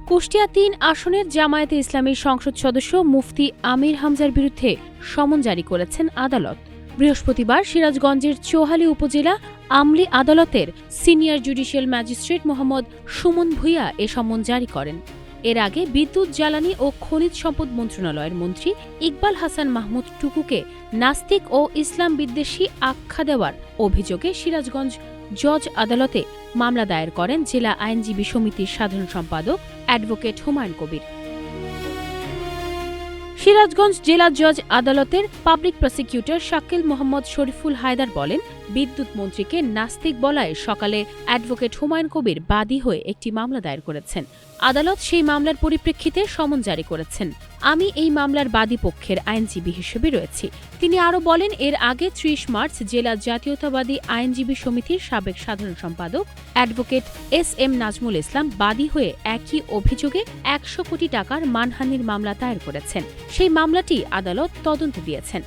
কুষ্টিয়া ৩ আসনের জামায়াতে ইসলামীর সংসদ সদস্য মুফতি আমির হামজার বিরুদ্ধে সমন জারি করেছেন আদালত। বৃহস্পতিবার সিরাজগঞ্জের চৌহালি উপজেলা আমলি আদালতের senior judicial magistrate Mohammad Suman Bhuiyan এ সমন জারি করেন। এর আগে বিদ্যুৎ, জ্বালানি ও খনিজ সম্পদ মন্ত্রণালয়ের মন্ত্রী ইকবাল হাসান মাহমুদ টুকুকে নাস্তিক ও ইসলাম বিদ্বেষী আখ্যা দেওয়ার অভিযোগে সিরাজগঞ্জ জজ আদালতে মামলা দায়ের করেন জেলা আইনজীবী সমিতির সাধারণ সম্পাদক অ্যাডভোকেট হুমায়ুন কবির। সিরাজগঞ্জ জেলা জজ আদালতের পাবলিক প্রসিকিউটর শাকিল মোহাম্মদ শরীফুল হায়দার বলেন, বিদ্যুৎ মন্ত্রীকে নাস্তিক বলায় সকালে অ্যাডভোকেট হুমায়ুন কবির বাদী হয়ে একটি মামলা দায়ের করেছেন। আদালত সেই মামলার পরিপ্রেক্ষিতে সমন জারি করেছেন। আমি এই মামলার বাদী পক্ষের আইনজীবী হিসেবে রয়েছি। তিনি আরও বলেন, এর আগে ৩০ মার্চ জেলা জাতীয়তাবাদী আইনজীবী সমিতির সাবেক সাধারণ সম্পাদক অ্যাডভোকেট এস.এম. নাজমুল ইসলাম বাদী হয়ে একই অভিযোগে ১০০ কোটি টাকার মানহানির মামলা দায়ের করেছেন। সেই মামলাটি আদালত তদন্তে দিয়েছেন।